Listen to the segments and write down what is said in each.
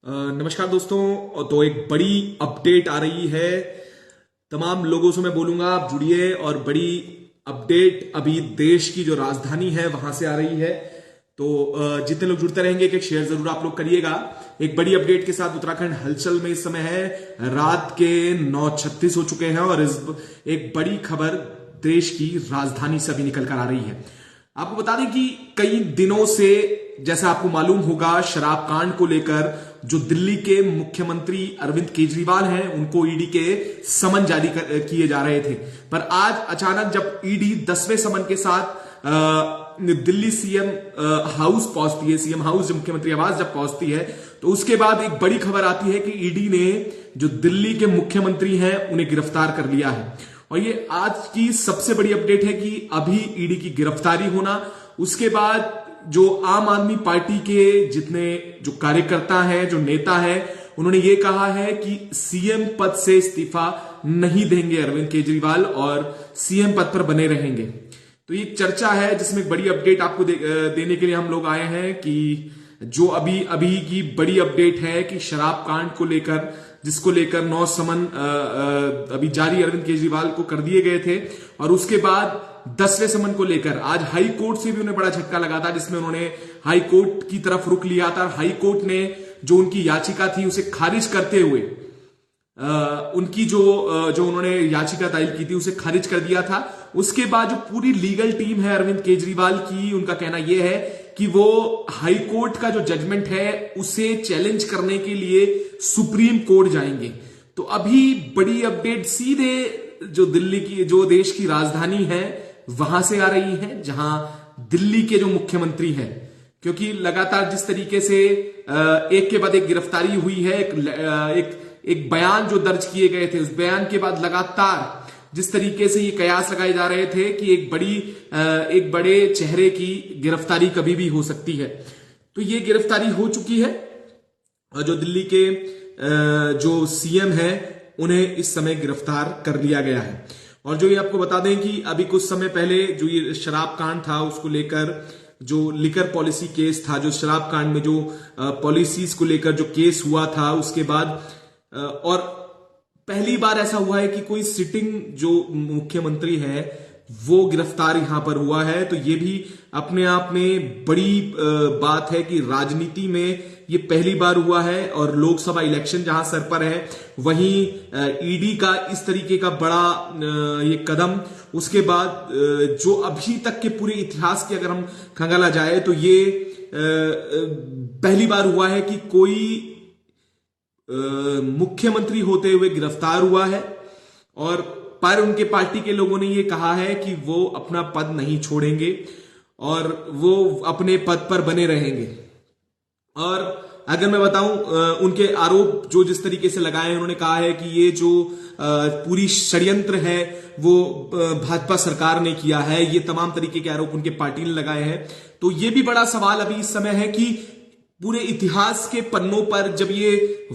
नमस्कार दोस्तों। तो एक बड़ी अपडेट आ रही है। तमाम लोगों से मैं बोलूंगा आप जुड़िए। और बड़ी अपडेट अभी देश की जो राजधानी है वहां से आ रही है। तो जितने लोग जुड़ते रहेंगे एक शेयर जरूर आप लोग करिएगा। एक बड़ी अपडेट के साथ उत्तराखंड हलचल में इस समय है। रात के 9:36 हो चुके हैं और इस एक बड़ी खबर देश की राजधानी से अभी निकल कर आ रही है। आपको बता दें कि कई दिनों से, जैसा आपको मालूम होगा, शराब कांड को लेकर जो दिल्ली के मुख्यमंत्री अरविंद केजरीवाल हैं उनको ईडी के समन जारी किए जा रहे थे। पर आज अचानक जब ईडी 10वें समन के साथ दिल्ली सीएम हाउस पहुंचती है, सीएम हाउस जो मुख्यमंत्री आवास जब पहुंचती है, तो उसके बाद एक बड़ी खबर आती है कि ईडी ने जो दिल्ली के मुख्यमंत्री हैं उन्हें गिरफ्तार कर लिया है। और ये आज की सबसे बड़ी अपडेट है कि अभी ईडी की गिरफ्तारी होना, उसके बाद जो आम आदमी पार्टी के जितने जो कार्यकर्ता हैं, जो नेता हैं, उन्होंने ये कहा है कि सीएम पद से इस्तीफा नहीं देंगे अरविंद केजरीवाल और सीएम पद पर बने रहेंगे। तो ये चर्चा है जिसमें बड़ी अपडेट आपको देने के लिए हम लोग आए हैं कि जो अभी अभी की बड़ी अपडेट है कि शराब कांड को लेकर, जिसको लेकर 9 समन अभी जारी अरविंद केजरीवाल को कर दिए गए थे, और उसके बाद 10वें समन को लेकर आज हाई कोर्ट से भी उन्हें बड़ा झटका लगा था, जिसमें उन्होंने हाई कोर्ट की तरफ रुख लिया था। हाई कोर्ट ने जो उनकी याचिका थी उसे खारिज करते हुए उनकी जो उन्होंने याचिका दायर की थी उसे खारिज कर दिया था। उसके बाद जो पूरी लीगल टीम है अरविंद केजरीवाल की, उनका कहना यह है कि वो हाई कोर्ट का जो जजमेंट है उसे चैलेंज करने के लिए सुप्रीम कोर्ट जाएंगे। तो अभी बड़ी अपडेट सीधे जो दिल्ली की, जो देश की राजधानी है, वहां से आ रही है, जहां दिल्ली के जो मुख्यमंत्री हैं, क्योंकि लगातार जिस तरीके से एक के बाद एक गिरफ्तारी हुई है, एक बयान जो दर्ज किए गए थे, उस बयान के बाद लगातार जिस तरीके से ये कयास लगाए जा रहे थे कि एक बड़े चेहरे की गिरफ्तारी कभी भी हो सकती है, तो ये गिरफ्तारी हो चुकी है। और जो दिल्ली के जो सीएम है उन्हें इस समय गिरफ्तार कर लिया गया है। और जो ये आपको बता दें कि अभी कुछ समय पहले जो ये शराब कांड था उसको लेकर, जो लिकर पॉलिसी केस था, जो शराब कांड में जो पॉलिसीज को लेकर जो केस हुआ था, उसके बाद और पहली बार ऐसा हुआ है कि कोई सिटिंग जो मुख्यमंत्री है वो गिरफ्तार यहां पर हुआ है। तो ये भी अपने आप में बड़ी बात है कि राजनीति में ये पहली बार हुआ है। और लोकसभा इलेक्शन जहां सर पर है, वहीं ईडी का इस तरीके का बड़ा ये कदम, उसके बाद जो अभी तक के पूरे इतिहास की अगर हम खंगाला जाए तो ये पहली बार हुआ है कि कोई मुख्यमंत्री होते हुए गिरफ्तार हुआ है। और पर उनके पार्टी के लोगों ने यह कहा है कि वो अपना पद नहीं छोड़ेंगे और वो अपने पद पर बने रहेंगे। और अगर मैं बताऊं, उनके आरोप जो जिस तरीके से लगाए हैं, उन्होंने कहा है कि ये जो पूरी षड्यंत्र है वो भाजपा सरकार ने किया है। ये तमाम तरीके के आरोप उनके पार्टी ने लगाए हैं। तो ये भी बड़ा सवाल अभी इस समय है कि पूरे इतिहास के पन्नों पर जब ये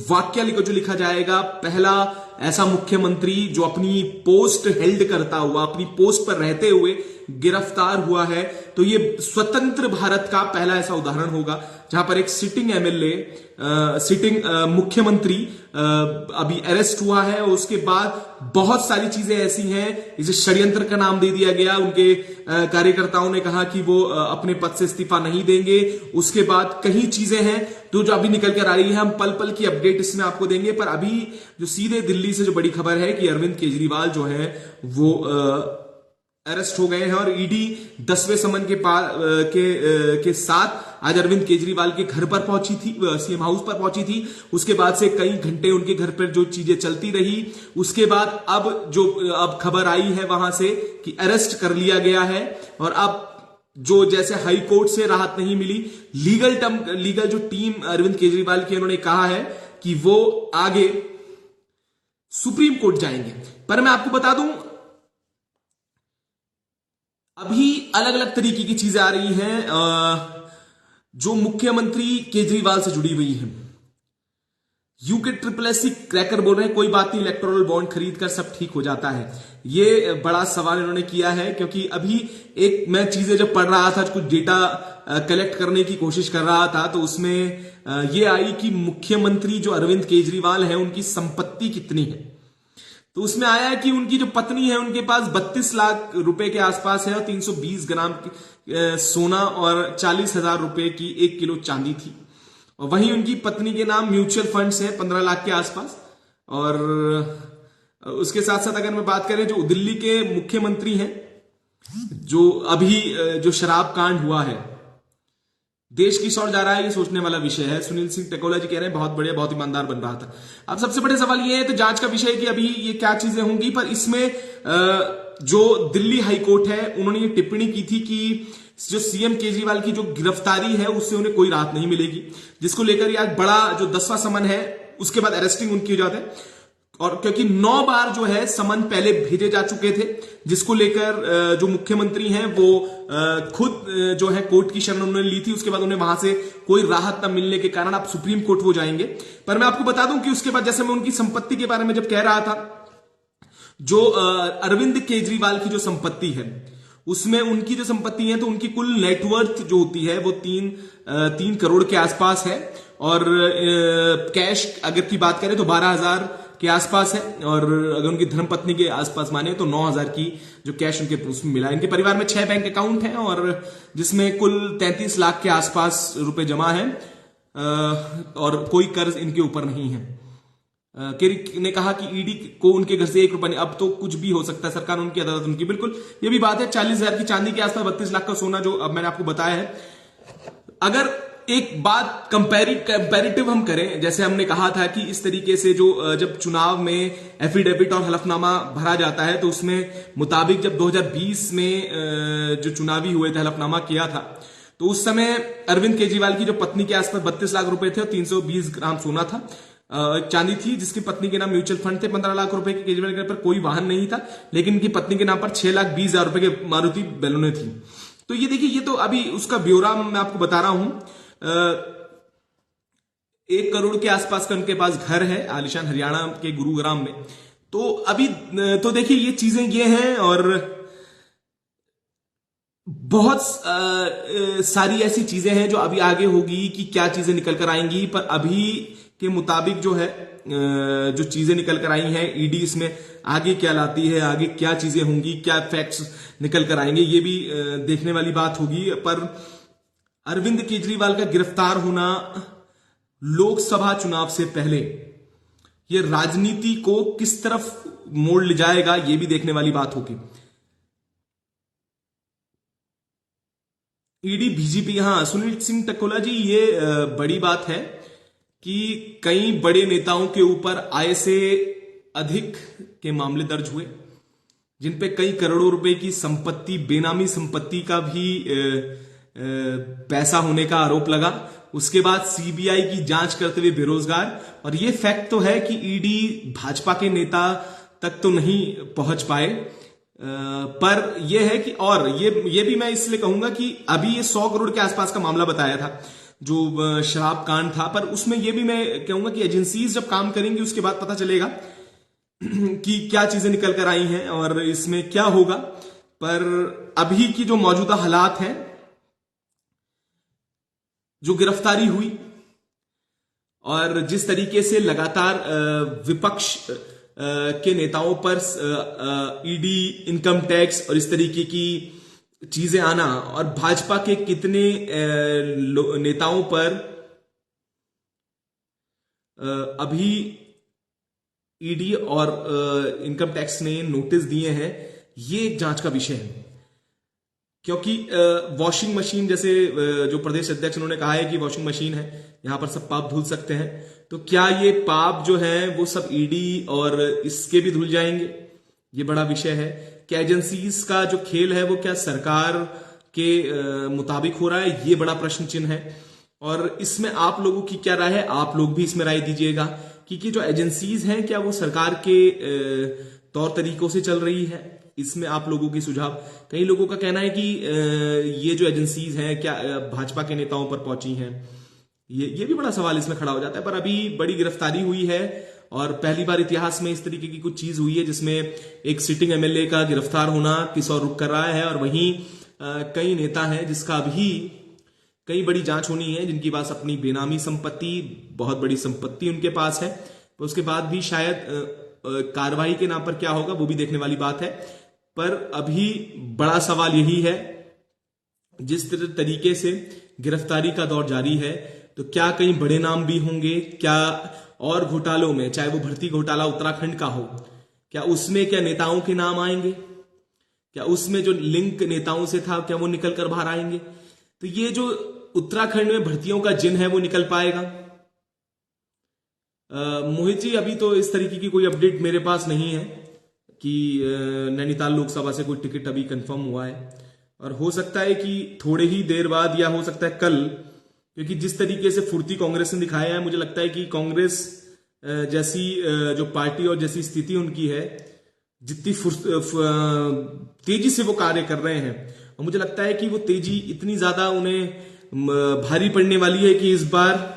वाक्य जो लिखा जाएगा, पहला ऐसा मुख्यमंत्री जो अपनी पोस्ट हेल्ड करता हुआ, अपनी पोस्ट पर रहते हुए गिरफ्तार हुआ है, तो ये स्वतंत्र भारत का पहला ऐसा उदाहरण होगा जहां पर एक सिटिंग एमएलए, सिटिंग मुख्यमंत्री अभी अरेस्ट हुआ है। और उसके बाद बहुत सारी चीजें ऐसी हैं, इसे षड्यंत्र का नाम दे दिया गया। उनके कार्यकर्ताओं ने कहा कि वो अपने पद से इस्तीफा नहीं देंगे। उसके बाद कई चीजें हैं तो जो अभी निकल कर आ रही है, हम पल पल की अपडेट इसमें आपको देंगे। पर अभी जो सीधे दिल्ली से जो बड़ी खबर है कि अरविंद केजरीवाल जो है वो अरेस्ट हो गए हैं। और ईडी 10वें समन के साथ आज अरविंद केजरीवाल के घर पर पहुंची थी, सीएम हाउस पर पहुंची थी। उसके बाद से कई घंटे उनके घर पर जो चीजें चलती रही, उसके बाद अब खबर आई है वहां से कि अरेस्ट कर लिया गया है। और अब जो जैसे हाई कोर्ट से राहत नहीं मिली, लीगल जो टीम अरविंद केजरीवाल की, उन्होंने कहा है कि वो आगे सुप्रीम कोर्ट जाएंगे। पर मैं आपको बता दूं, अभी अलग अलग तरीके की चीजें आ रही हैं जो मुख्यमंत्री केजरीवाल से जुड़ी हुई हैं। यूके SSS क्रैकर बोल रहे हैं कोई बात नहीं, इलेक्टोरल बॉन्ड खरीद कर सब ठीक हो जाता है। ये बड़ा सवाल इन्होंने किया है, क्योंकि अभी एक मैं चीजें जब पढ़ रहा था, कुछ डेटा कलेक्ट करने की कोशिश कर रहा था, तो उसमें ये आई कि मुख्यमंत्री जो अरविंद केजरीवाल है उनकी संपत्ति कितनी है। तो उसमें आया है कि उनकी जो पत्नी है उनके पास 32 लाख रुपए के आसपास है और 320 ग्राम सोना और 40,000 रुपए की 1 किलो चांदी थी। और वहीं उनकी पत्नी के नाम म्यूचुअल फंड्स है 15 लाख के आसपास। और उसके साथ साथ अगर मैं बात करें जो दिल्ली के मुख्यमंत्री हैं, जो अभी जो शराब कांड हुआ है, देश किस ओर जा रहा है ये सोचने वाला विषय है। सुनील सिंह टकोला जी कह रहे हैं बहुत बढ़िया, बहुत ईमानदार बन रहा था। अब सबसे बड़े सवाल ये है, तो जांच का विषय है कि अभी ये क्या चीजें होंगी, पर इसमें जो दिल्ली हाईकोर्ट है उन्होंने ये टिप्पणी की थी कि जो सीएम केजरीवाल की जो गिरफ्तारी है उससे उन्हें कोई राहत नहीं मिलेगी, जिसको लेकर आज बड़ा जो 10वां समन है उसके बाद अरेस्टिंग उनकी हो जाता है। और क्योंकि 9 बार जो है समन पहले भेजे जा चुके थे, जिसको लेकर जो मुख्यमंत्री हैं वो खुद जो है कोर्ट की शरण उन्होंने ली थी। उसके बाद उन्हें वहां से कोई राहत न मिलने के कारण अब सुप्रीम कोर्ट वो जाएंगे। पर मैं आपको बता दूं कि उसके बाद जैसे मैं उनकी संपत्ति के बारे में जब कह रहा था, जो अरविंद केजरीवाल की जो संपत्ति है उसमें उनकी जो संपत्ति है तो उनकी कुल नेटवर्थ जो होती है वो 3 करोड़ के आसपास है। और कैश अगर की बात करें तो 12,000 के आसपास है। और अगर उनकी धर्मपत्नी के आसपास माने तो 9,000 की जो कैश उनके उसमें मिला। इनके परिवार में 6 बैंक अकाउंट हैं और जिसमें कुल 33 लाख के आसपास रुपए जमा है और कोई कर्ज इनके ऊपर नहीं है। केरी ने कहा कि ईडी को उनके घर से 1 रुपया नहीं, अब तो कुछ भी हो सकता है, सरकार उनकी अदालत उनकी, बिल्कुल ये भी बात है। 40,000 की चांदी के आसपास 32 लाख का सोना जो अब मैंने आपको बताया है। अगर एक बात कंपैरेटिव हम करें, जैसे हमने कहा था कि इस तरीके से जो जब चुनाव में एफिडेविट और हलफनामा भरा जाता है तो उसमें मुताबिक जब 2020 में जो चुनावी हुए थे हलफनामा किया था, तो उस समय अरविंद केजरीवाल की जो पत्नी के आसपास 32 लाख रुपए थे और 320 ग्राम सोना था, चांदी थी, जिसकी पत्नी के नाम म्यूचुअल फंड थे 15 लाख रुपए के। केजरीवाल के पर कोई वाहन नहीं था, लेकिन इनकी पत्नी के नाम पर 6,20,000 रुपए के मारुति बैलूने थी। तो ये देखिए, ये तो अभी उसका ब्यौरा मैं आपको बता रहा हूं। 1 करोड़ के आसपास का उनके पास घर है आलिशान हरियाणा के गुरुग्राम में। तो अभी तो देखिए ये चीजें ये हैं और बहुत सारी ऐसी चीजें हैं जो अभी आगे होगी कि क्या चीजें निकल कर आएंगी। पर अभी के मुताबिक जो है जो चीजें निकल कर आई हैं, ईडी इसमें आगे क्या लाती है, आगे क्या चीजें होंगी, क्या फैक्ट्स निकल कर आएंगे, ये भी देखने वाली बात होगी। पर अरविंद केजरीवाल का गिरफ्तार होना लोकसभा चुनाव से पहले ये राजनीति को किस तरफ मोड़ ले जाएगा, ये भी देखने वाली बात होगी। ईडी बीजेपी, हाँ सुनील सिंह टकोला जी, ये बड़ी बात है कि कई बड़े नेताओं के ऊपर आय से अधिक के मामले दर्ज हुए, जिन पे कई करोड़ों रुपए की संपत्ति, बेनामी संपत्ति का भी पैसा होने का आरोप लगा। उसके बाद सीबीआई की जांच करते हुए बेरोजगार। और ये फैक्ट तो है कि ईडी भाजपा के नेता तक तो नहीं पहुंच पाए, पर यह है कि, और ये भी मैं इसलिए कहूंगा कि अभी ये 100 करोड़ के आसपास का मामला बताया था जो शराब कांड था, पर उसमें यह भी मैं कहूंगा कि एजेंसीज जब काम करेंगी उसके बाद पता चलेगा कि क्या चीजें निकल कर आई हैं और इसमें क्या होगा। पर अभी की जो मौजूदा हालात हैं, जो गिरफ्तारी हुई और जिस तरीके से लगातार विपक्ष के नेताओं पर ईडी, इनकम टैक्स और इस तरीके की चीजें आना, और भाजपा के कितने नेताओं पर अभी ईडी और इनकम टैक्स ने नोटिस दिए हैं, ये एक जांच का विषय है। क्योंकि वॉशिंग मशीन, जैसे जो प्रदेश अध्यक्ष उन्होंने कहा है कि वॉशिंग मशीन है, यहां पर सब पाप धुल सकते हैं, तो क्या ये पाप जो है वो सब ईडी और इसके भी धुल जाएंगे, ये बड़ा विषय है। क्या एजेंसीज का जो खेल है वो क्या सरकार के मुताबिक हो रहा है, ये बड़ा प्रश्न चिन्ह है। और इसमें आप लोगों की क्या राय है, आप लोग भी इसमें राय दीजिएगा कि जो एजेंसीज हैं क्या वो सरकार के तौर तरीकों से चल रही है, इसमें आप लोगों की सुझाव। कई लोगों का कहना है कि ये जो एजेंसीज हैं क्या भाजपा के नेताओं पर पहुंची हैं, ये भी बड़ा सवाल इसमें खड़ा हो जाता है। पर अभी बड़ी गिरफ्तारी हुई है और पहली बार इतिहास में इस तरीके की कुछ चीज हुई है जिसमें एक सिटिंग एमएलए का गिरफ्तार होना किस और रुख कर रहा है, और वहीं कई नेता हैं जिसका अभी कई बड़ी जांच होनी है, जिनके पास अपनी बेनामी संपत्ति, बहुत बड़ी संपत्ति उनके पास है। तो उसके बाद भी शायद कार्रवाई के नाम पर क्या होगा वो भी देखने वाली बात है। पर अभी बड़ा सवाल यही है, जिस तरीके से गिरफ्तारी का दौर जारी है तो क्या कई बड़े नाम भी होंगे, क्या और घोटालों में, चाहे वो भर्ती घोटाला उत्तराखंड का हो, क्या उसमें क्या नेताओं के नाम आएंगे, क्या उसमें जो लिंक नेताओं से था क्या वो निकल कर बाहर आएंगे। तो ये जो उत्तराखंड में भर्तियों का जिन है वो निकल पाएगा। मोहित जी, अभी तो इस तरीके की कोई अपडेट मेरे पास नहीं है कि नैनीताल लोकसभा से कोई टिकट अभी कंफर्म हुआ है, और हो सकता है कि थोड़े ही देर बाद या हो सकता है कल, क्योंकि जिस तरीके से फुर्ती कांग्रेस ने दिखाया है, मुझे लगता है कि कांग्रेस जैसी जो पार्टी और जैसी स्थिति उनकी है, जितनी तेजी से वो कार्य कर रहे हैं, और मुझे लगता है कि वो तेजी इतनी ज्यादा उन्हें भारी पड़ने वाली है कि इस बार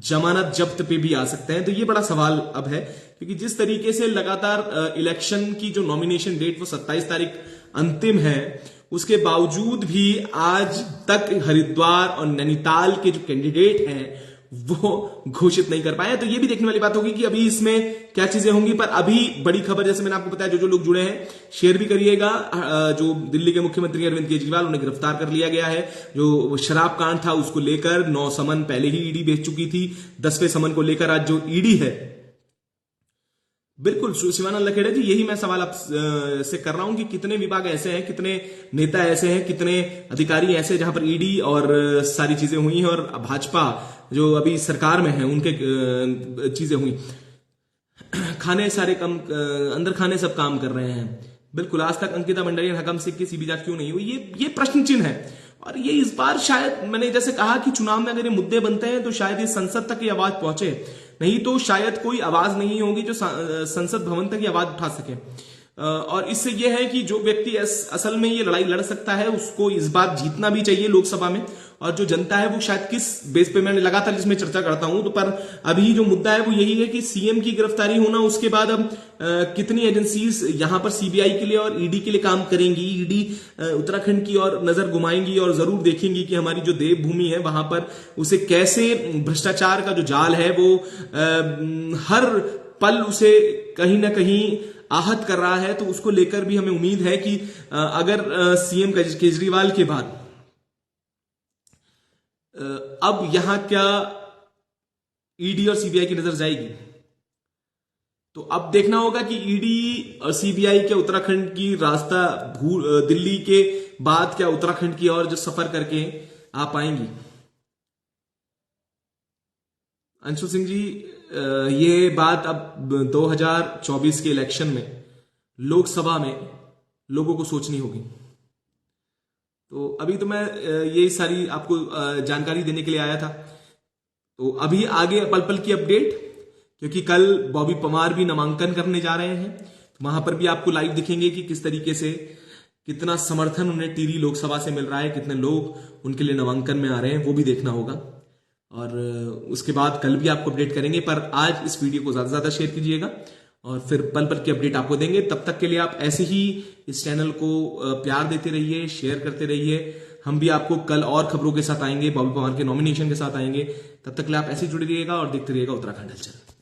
जमानत जब्त पे भी आ सकते हैं। तो ये बड़ा सवाल अब है, क्योंकि जिस तरीके से लगातार इलेक्शन की जो नॉमिनेशन डेट वो 27 तारीख अंतिम है, उसके बावजूद भी आज तक हरिद्वार और नैनीताल के जो कैंडिडेट हैं वो घोषित नहीं कर पाए। तो ये भी देखने वाली बात होगी कि अभी इसमें क्या चीजें होंगी। पर अभी बड़ी खबर, जैसे मैंने आपको बताया, जो लोग जुड़े हैं शेयर भी करिएगा। जो दिल्ली के मुख्यमंत्री अरविंद केजरीवाल, उन्हें गिरफ्तार कर लिया गया है। जो शराब कांड था उसको लेकर 9 समन पहले ही ईडी भेज चुकी थी। 10वें समन को लेकर आज जो ईडी है, बिल्कुल शिवानंद लखेड़ा जी, यही मैं सवाल आप से कर रहा हूं कि कितने विभाग ऐसे हैं, कितने नेता ऐसे हैं, कितने अधिकारी ऐसे जहां पर ईडी और सारी चीजें हुई हैं, और भाजपा जो अभी सरकार में है उनके चीजें हुई, खाने सारे कम अंदर खाने सब काम कर रहे हैं। बिल्कुल, आज तक अंकिता मंडलियन, हकम सिंह की सीबी जांच क्यों नहीं हुई, ये प्रश्न चिन्ह है। और ये इस बार शायद, मैंने जैसे कहा कि चुनाव में अगर ये मुद्दे बनते हैं तो शायद ये संसद तक ये आवाज पहुंचे, नहीं तो शायद कोई आवाज नहीं होगी जो संसद भवन तक ये आवाज उठा सके। और इससे यह है कि जो व्यक्ति असल में ये लड़ाई लड़ सकता है उसको इस बार जीतना भी चाहिए लोकसभा में, और जो जनता है वो शायद किस बेस पे, मैंने लगातार जिसमें चर्चा करता हूं, तो पर अभी जो मुद्दा है वो यही है कि सीएम की गिरफ्तारी होना, उसके बाद अब कितनी एजेंसीज यहां पर सीबीआई के लिए और ईडी के लिए काम करेंगी। ईडी उत्तराखंड की और नजर घुमाएंगी और जरूर देखेंगी कि हमारी जो देवभूमि है वहां पर उसे कैसे भ्रष्टाचार का जो जाल है वो हर पल उसे कहीं ना कहीं आहत कर रहा है। तो उसको लेकर भी हमें उम्मीद है कि अगर सीएम केजरीवाल के बाद अब यहां क्या ईडी और सीबीआई की नजर जाएगी, तो अब देखना होगा कि ईडी और सीबीआई क्या उत्तराखंड की रास्ता दिल्ली के बाद क्या उत्तराखंड की ओर जो सफर करके आ पाएंगी। अंशु सिंह जी, ये बात अब 2024 के इलेक्शन में लोकसभा में लोगों को सोचनी होगी। तो अभी तो मैं ये सारी आपको जानकारी देने के लिए आया था। तो अभी आगे पल पल की अपडेट, क्योंकि कल बॉबी पवार भी नामांकन करने जा रहे हैं, तो वहां पर भी आपको लाइव दिखेंगे कि किस तरीके से कितना समर्थन उन्हें टिहरी लोकसभा से मिल रहा है, कितने लोग उनके लिए नामांकन में आ रहे हैं, वो भी देखना होगा। और उसके बाद कल भी आपको अपडेट करेंगे। पर आज इस वीडियो को ज्यादा से ज्यादा शेयर कीजिएगा और फिर पल पल की अपडेट आपको देंगे। तब तक के लिए आप ऐसे ही इस चैनल को प्यार देते रहिए, शेयर करते रहिए। हम भी आपको कल और खबरों के साथ आएंगे, बॉबी पवार के नॉमिनेशन के साथ आएंगे। तब तक के लिए आप ऐसे ही जुड़े रहिएगा और देखते रहिएगा उत्तराखंड हलचल।